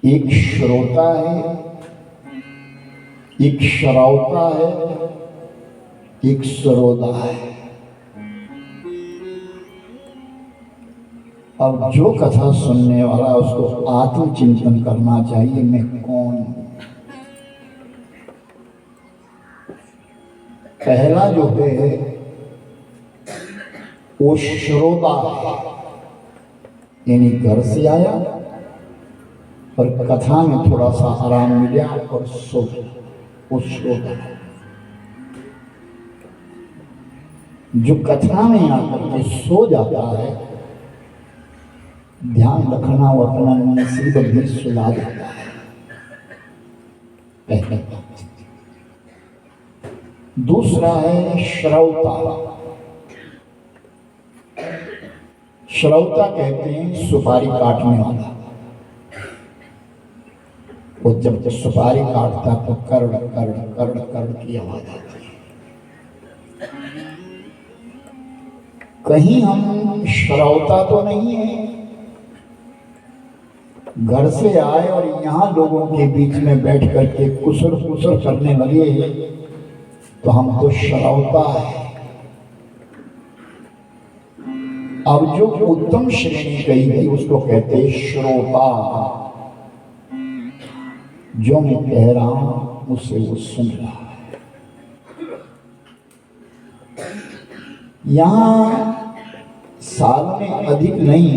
एक श्रोता है, एक श्रावता है, एक सरोदा है। अब जो कथा सुनने वाला उसको आत्मचिंतन करना चाहिए, मैं कौन हूं। पहला जो है वो श्रोता है, यानी घर से आया और कथा में थोड़ा सा आराम मिला और सो गया, वो श्रोता है। जो कथा में आकर के सो जाता है, ध्यान रखना वो अपना नसीब भी सुला देता है। दूसरा है श्रौता। श्रौता कहते हैं सुपारी काटने वाला। वो जब सुपारी काटता तो कड़ कड़ कड़ कड़ की आवाज आती है। कहीं हम श्रौता तो नहीं है, घर से आए और यहाँ लोगों के बीच में बैठ करके कुसर कुसर करने लगे तो हम तो श्रौता है। अब जो उत्तम श्रेणी कही गई उसको कहते हैं श्रोता। जो मैं कह रहा हूं उसे वो सुन रहा है। यहां साल में अधिक नहीं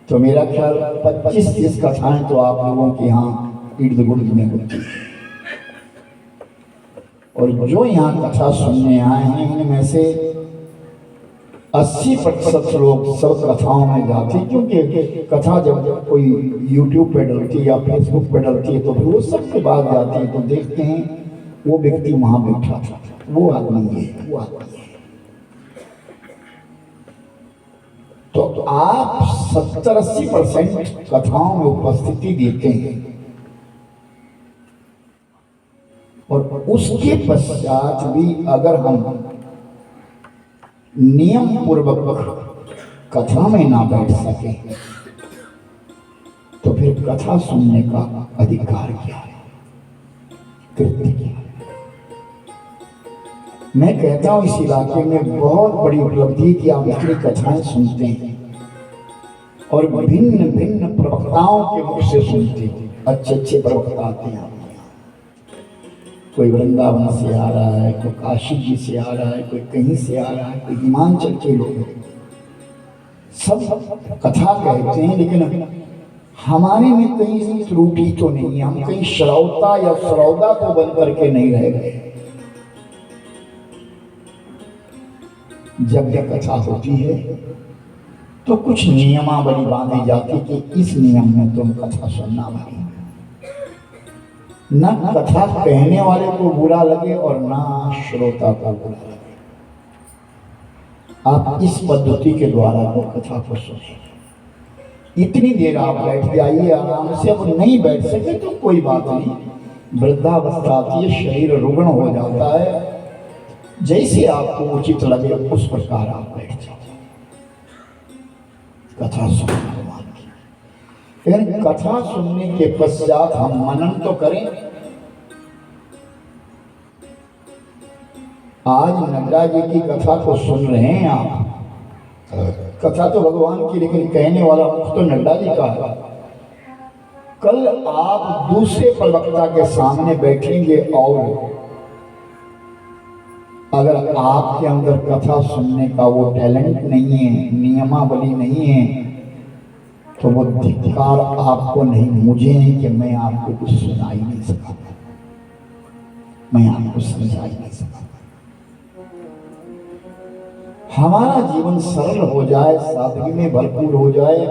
तो मेरा ख्याल 25-30 कथाएं तो आप लोगों के यहाँ इर्द गिर्द में होती है। और जो यहाँ कथा सुनने आए हैं उनमें से 80% लोग सब कथाओं में जाते, क्योंकि कथा जब कोई YouTube पे डलती है या फेसबुक पे डलती है तो फिर वो सबके बाद जाती है तो देखते हैं वो व्यक्ति वहां बैठा था, वो आदमी है, वो आदमी है। तो आप 70-80% कथाओं में उपस्थिति देते हैं और उसके पश्चात भी अगर हम नियम पूर्वक कथा में ना बैठ सके तो फिर कथा सुनने का अधिकार क्या है, कृत्य क्या है। मैं कहता हूं इस इलाके में बहुत बड़ी उपलब्धि कि आप इतनी कथाएं सुनते हैं और भिन्न भिन्न प्रवक्ताओं के मुख से सुनते हैं। अच्छे अच्छे प्रवक्ता आते हैं, कोई वृंदावन से आ रहा है, कोई काशी जी से आ रहा है, कोई कहीं से आ रहा है, कोई हिमाचल के लोग, सब कथा कहते हैं। लेकिन हमारे में कहीं त्रुटि तो नहीं है, हम कहीं श्रौता या श्रौदा तो बन करके नहीं रह गए। जब जब कथा होती है तो कुछ नियमावली बांधी जाती कि इस नियम में तुम कथा सुनना भाई, न कथा कहने वाले को बुरा लगे और ना श्रोता को बुरा लगे। आप इस पद्धति के द्वारा वो कथा को सुने। इतनी देर आप बैठ जाइए आराम से। अब नहीं बैठ सके तो कोई बात नहीं, वृद्धावस्था आती है, शरीर रुग्ण हो जाता है, जैसे आपको उचित लगे उस प्रकार आप बैठ जाओ, कथा सुनने। फिर कथा सुनने के पश्चात हम मनन तो करें। आज नड्डा जी की कथा को सुन रहे हैं आप, कथा तो भगवान की लेकिन कहने वाला मुख तो नड्डा जी का है। कल आप दूसरे प्रवक्ता के सामने बैठेंगे और अगर आपके अंदर कथा सुनने का वो टैलेंट नहीं है, नियमावली नहीं है, तो वो धिक्कार आपको नहीं, मुझे है कि मैं आपको कुछ सुना ही नहीं सका, मैं आपको समझा ही नहीं सका। हमारा जीवन सरल हो जाए, सादगी में भरपूर हो जाए,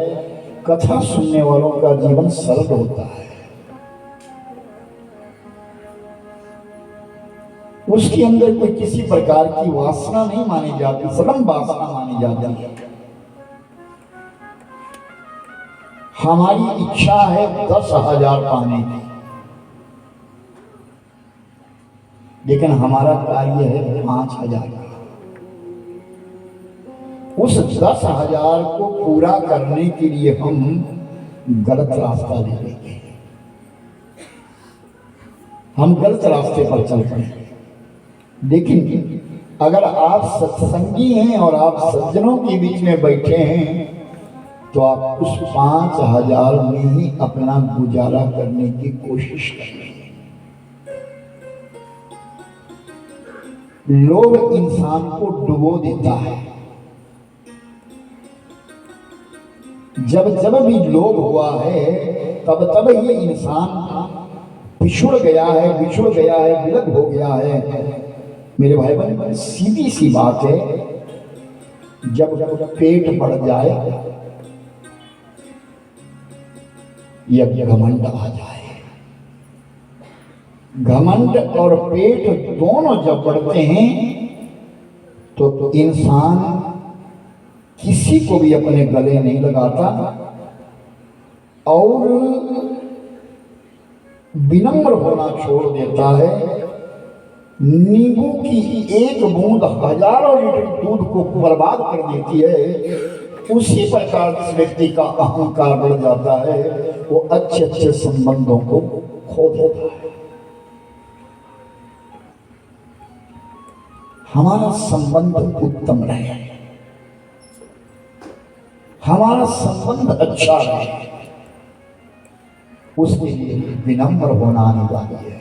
कथा सुनने वालों का जीवन सरल होता है। उसके अंदर कोई किसी प्रकार की वासना नहीं मानी जाती, सदम वासना मानी जाती है। हमारी इच्छा है 10,000 पाने की, लेकिन हमारा कार्य है 5,000 का। उस 10,000 को पूरा करने के लिए हम गलत रास्ता ले लेंगे, हम गलत रास्ते पर चल पड़े। लेकिन अगर आप सत्संगी हैं और आप सज्जनों के बीच में बैठे हैं तो आप उस 5,000 में ही अपना गुजारा करने की कोशिश करें। लोभ इंसान को डुबो देता है। जब जब भी लोभ हुआ है तब तब ये इंसान बिछुड़ गया है, विलग हो गया है। मेरे भाई बहन, सीधी सी बात है, जब पेट बढ़ जाए या घमंड आ जाए, घमंड और पेट दोनों जब बढ़ते हैं तो इंसान किसी को भी अपने गले नहीं लगाता और विनम्र होना छोड़ देता है। नींबू की एक बूंद हजारों लीटर दूध को बर्बाद कर देती है। उसी प्रकार जिस व्यक्ति का अहंकार बढ़ जाता है वो अच्छे अच्छे संबंधों को खो देता है। हमारा संबंध उत्तम रहे, हमारा संबंध अच्छा रहे, उसके लिए विनम्र होना अनिवार्य है।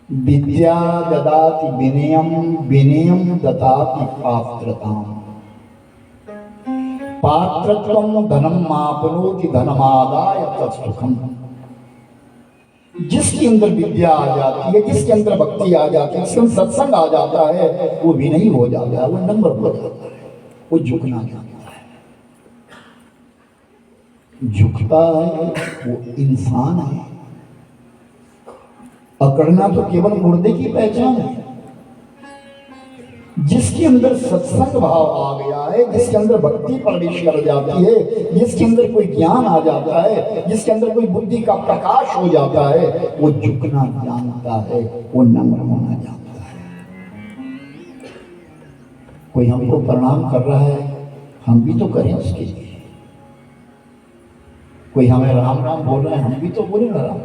विद्या ददाति विनयम, विनयम ददाति पात्रताम, पात्रत्वम धनम आपनोति धनमादाय तत्सुखम। जिसके अंदर विद्या आ जाती है, जिसके अंदर भक्ति आ जाती है, जिसके अंदर सत्संग आ जाता है, वो विनयी हो जाता है, वो नम्र हो जाता है, वो झुकना जानता है। झुकता है वो इंसान है। अकड़ना तो केवल मुर्दे की पहचान है। जिसके अंदर सत्संग भाव आ गया है, जिसके अंदर भक्ति प्रवेश कर जाती है, जिसके अंदर कोई ज्ञान आ जाता है, जिसके अंदर कोई बुद्धि का प्रकाश हो जाता है, वो झुकना जानता है, वो नम्र होना जानता है। कोई हमको प्रणाम कर रहा है, हम भी तो करें उसके लिए। कोई हमें राम राम बोल रहा है, हम भी तो बोले ना राम।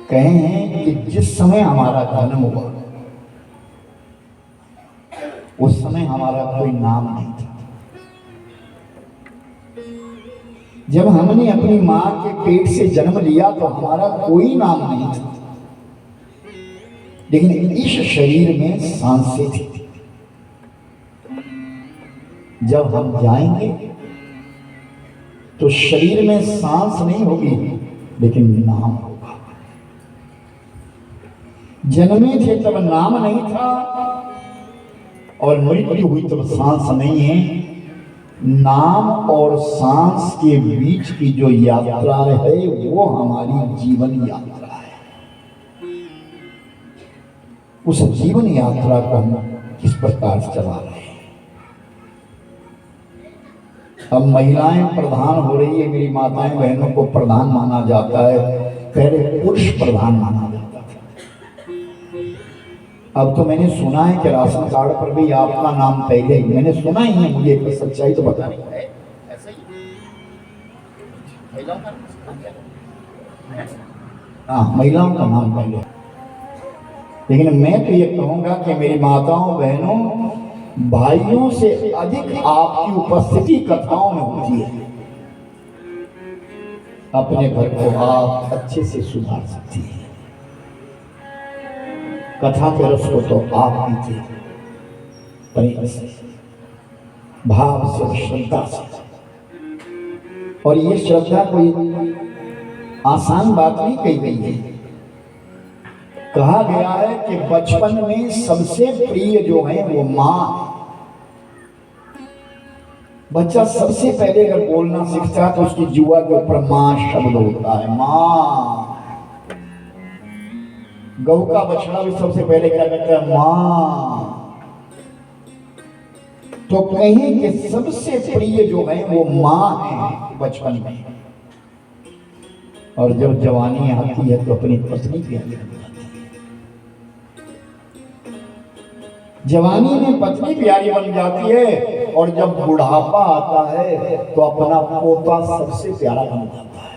कहें कि जिस समय हमारा जन्म हुआ उस समय हमारा कोई नाम नहीं था। जब हमने अपनी मां के पेट से जन्म लिया तो हमारा कोई नाम नहीं था, लेकिन इस शरीर में सांसें थी। जब हम जाएंगे तो शरीर में सांस नहीं होगी लेकिन नाम होगा। जन्मे थे तब नाम नहीं था और मृत्यु हुई तब सांस नहीं है। नाम और सांस के बीच की जो यात्रा है वो हमारी जीवन यात्रा है। उस जीवन यात्रा को हम किस प्रकार से चला रहे हैं। अब महिलाएं प्रधान हो रही है, मेरी माताएं बहनों को प्रधान माना जाता है। पहले पुरुष प्रधान माना जाता था। अब तो मैंने सुना है कि राशन कार्ड पर भी आपका नाम पहले ही, मैंने सुना ही है, मुझे एक सच्चाई तो बता नहीं है। हाँ, महिलाओं का नाम पहले। लेकिन मैं तो ये कहूंगा कि मेरी माताओं बहनों भाइयों से अधिक आपकी उपस्थिति कथाओं में होती है। अपने घर को आप अच्छे से सुधार सकती है। कथा के रस को तो आप पीते, प्रेम से, भाव से, श्रद्धा से। और ये श्रद्धा कोई आसान बात नहीं कही गई है। कहा गया है कि बचपन में सबसे प्रिय जो है वो माँ। बच्चा सबसे पहले अगर बोलना सीखता है तो उसकी जुआ के ऊपर माँ शब्द होता है, माँ। गऊ का बछड़ा भी सबसे पहले क्या कहता है, माँ। तो कहीं कि सबसे प्रिय जो है वो माँ है बचपन में। और जब जवानी आती है तो अपनी पत्नी की आगे जाती है। जवानी में पत्नी प्यारी बन जाती है और जब बुढ़ापा आता है तो अपना पोता सबसे प्यारा बन जाता है।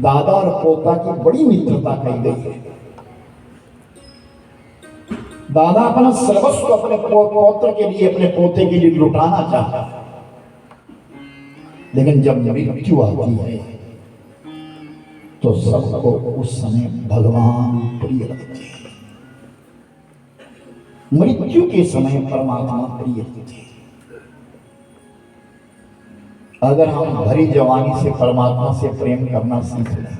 दादा और पोता की बड़ी मित्रता कही गई है। दादा अपना सर्वस्व अपने पौत्र के लिए, अपने पोते के लिए लुटाना चाहता है, लेकिन जब मृत्यु आती है तो सबको उस समय भगवान प्रिय लगते हैं। मृत्यु के समय परमात्मा प्रिय लगते हैं। अगर हम भरी जवानी से परमात्मा से प्रेम करना सीख लें,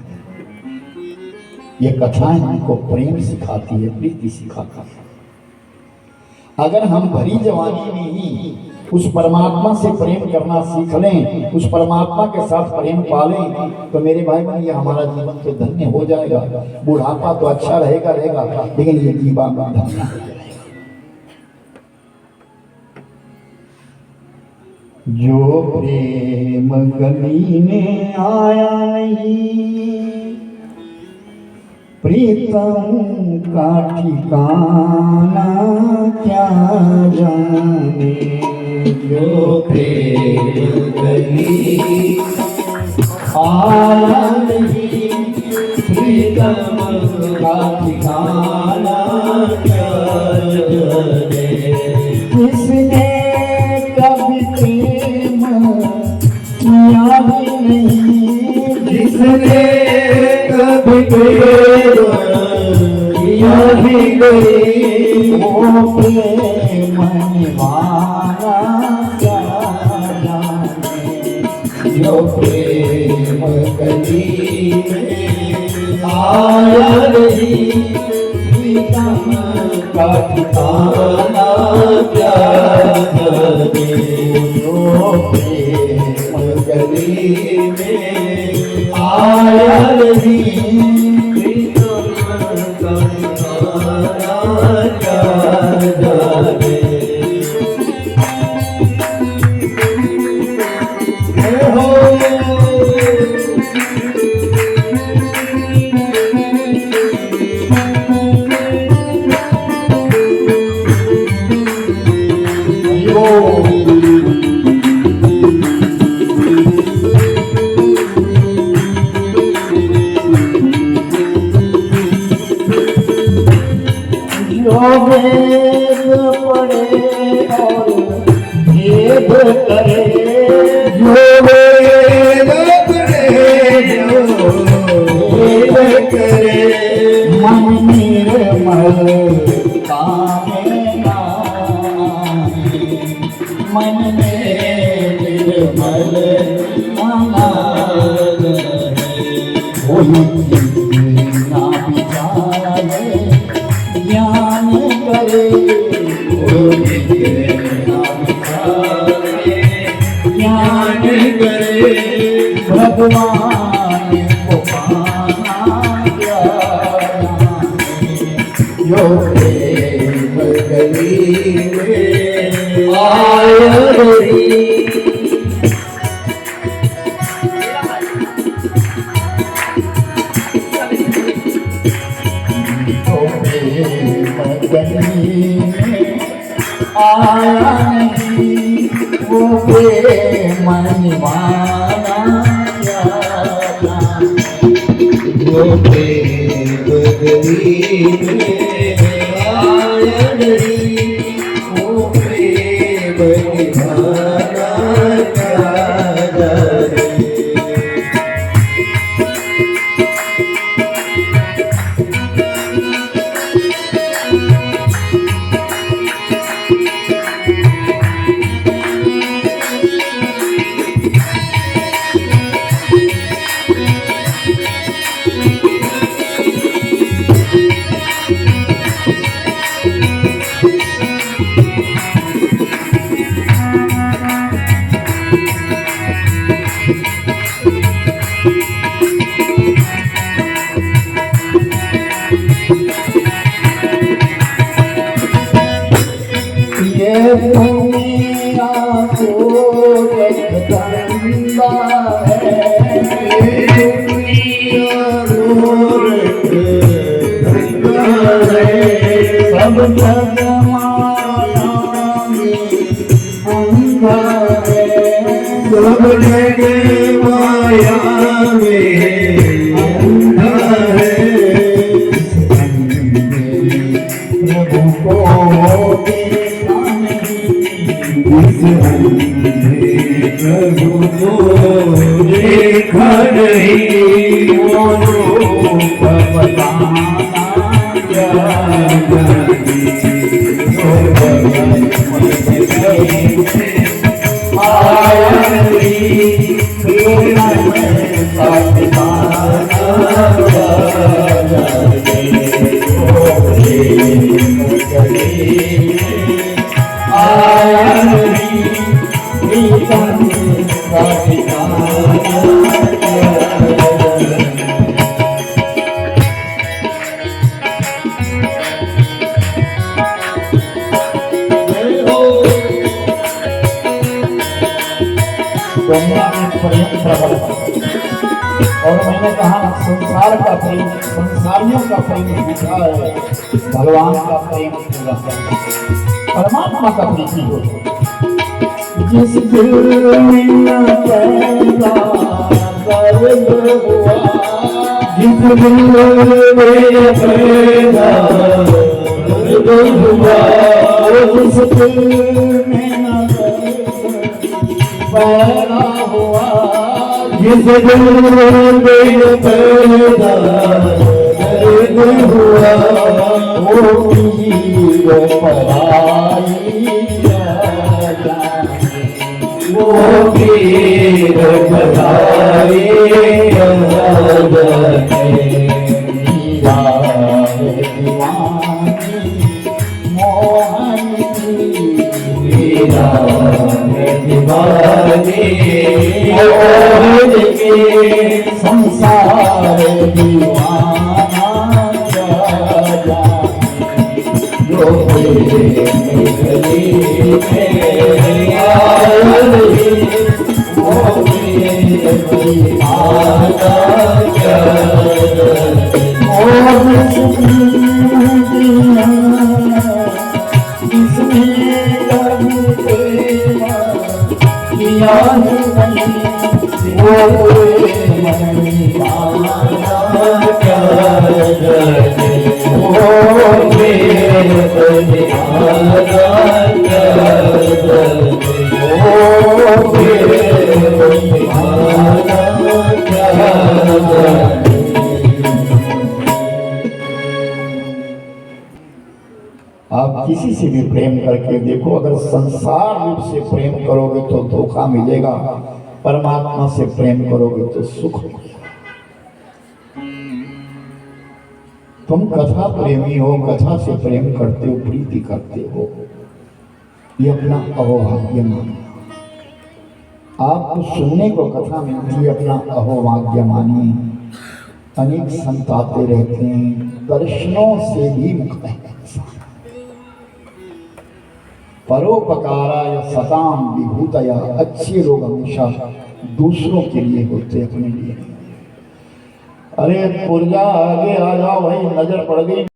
ये कथाएं हमको प्रेम सिखाती है, प्रीति सिखाती है। अगर हम भरी जवानी में ही उस परमात्मा से प्रेम करना सीख लें, उस परमात्मा के साथ प्रेम पालें, तो मेरे भाई बहन ये हमारा जीवन तो धन्य हो जाएगा। बुढ़ापा तो अच्छा रहेगा, लेकिन ये जीवन धन्य हो जाएगा। जो प्रेम गली में आया नहीं, प्रीतम का ठिकाना क्या जाने। जो प्रेम गली आया नहीं, प्रीतम का ठिकाना क्या जाने। किसने कभी प्रेम किया भी नहीं, जिसने कभी प्रेम किया भी नहीं, वो प्रेम निभाना क्या जाने। जो प्रेम गली में आया नहीं, प्रीतम का ठिकाना क्या जाने। जो प्रेम गली में आया नहीं, प्रीतम का ठिकाना क्या जाने। भगवान को पाना क्या जाने। जो प्रेम गली में आया नहीं, जो प्रेम गली में आया नहीं, वो प्रेम निभाना क्या जाने। जो प्रेम गली में आया नहीं, वो प्रेम निभाना क्या जाने। दुनिया को जगदम्बा है, दुनिया सब जग माया अंधा है, सब जगह माया में अंधा है। प्रभु को देखा नहीं, इस अंधे प्रभु को देखा नहीं, वो रूप बताना क्या जाने, आया नहीं दुनिया में प्रेम प्रबल है। और मैंने कहा संसार का प्रेम, संसारियों का प्रेम झूठा है, भगवान का प्रेम पूरा है, परमात्मा का प्रीति हो। जिस दिल में न पैदा दर्द हुआ, जिस दिल में पैदा दर्द हुआ, जिस दिल में न पैदा हुआ, जिस दिल में पैदा दर्द हुआ, वो पीर पराई वो पीर पराई संसार दीवाना जो आप किसी से भी प्रेम करके देखो, अगर संसार रूप से प्रेम करोगे तो धोखा मिलेगा, परमात्मा से प्रेम करोगे तो सुख मिलेगा। तुम कथा प्रेमी हो, कथा से प्रेम करते हो, प्रीति करते हो, ये अपना अहोभाग्य मानिए। आपको सुनने को कथा मिलती है, अपना अहोभाग्य मानिए। अनेक संत आते रहते हैं, दर्शनों से भी मुक्त है। परोपकाराय सताम विभूतया, अच्छे लोग हमेशा दूसरों के लिए होते, अपने लिए नहीं। अरे पुरजा आगे आ जाओ भाई, नजर पड़ गई।